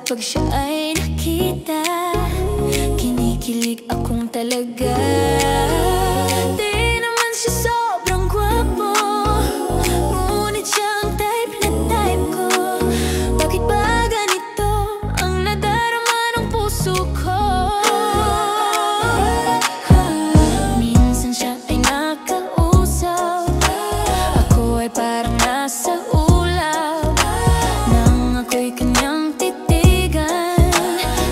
Pag siya ay nakita, kinikilig akong talaga. Di naman siya sobrang gwapo, ngunit siya ang type na type ko. Bakit ba ganito ang nadarama ng puso ko? Minsan siya ay nakausap, ako ay parang nasa ulap, nang ako'y kanyang titigan,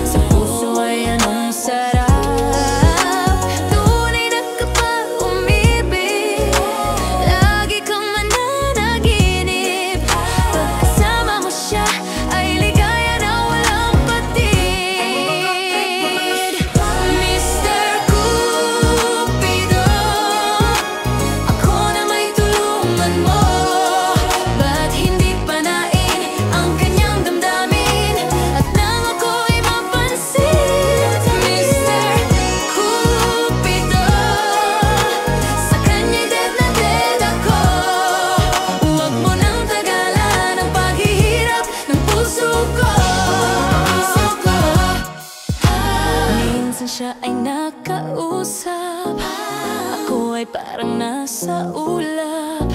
sa puso ay anong sarap. Tunay na kapag umibig, lagi kang mananaginip. Pagkasama mo siya ay ligaya na walang patid. Mr. Cupido, ako na may tulungan mo. Ba't hindi panain ang kanyang damdamin at nang ako'y mapansin? Mr. Cupido, sa kanya'y dead na dead ako. Huwag mo nang tagalan ang paghihirap ng puso ko. Minsan siya ay nakausap, ako ay parang nasa ulap,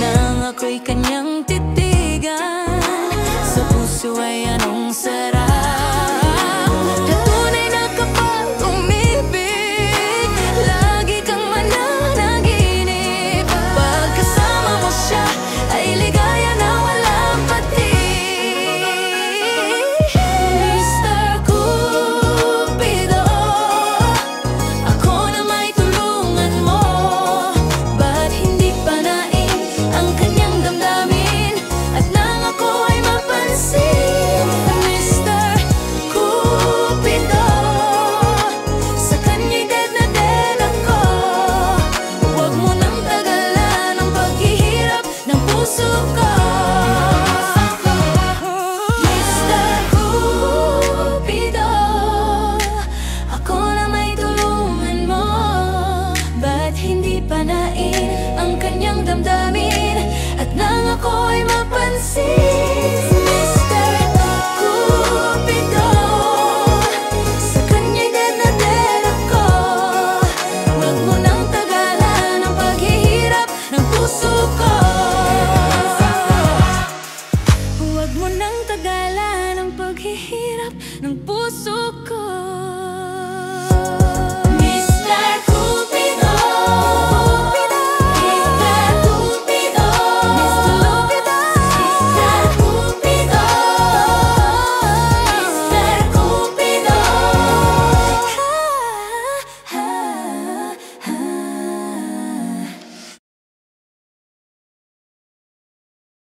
nang ako'y kanyang titigan, sa puso ay anong sarap. Tunay na kapag umibig, lagi kang mananaginip. Pagkasama mo siya ay ligaya na walang patid. Mr. Cupido, ako na may tulungan mo. Ba't hindi panain ang kanyang damdamin at nang ako ay mapansin? Mr. Cupido, sa kanya'y dead na dead ako. Huwag mo nang tagalan ang paghihirap ng puso ko. Mr. Cupido, ako na may tulungan mo. Ba't hindi panain ang kanyang damdamin at nang ako'y mapansin? Mr. Cupido, sa kanya'y dead na dead ako. Huwag mo nang tagalan ang paghihirap ng puso ko. Huwag mo nang tagalan ang paghihirap ng puso ko.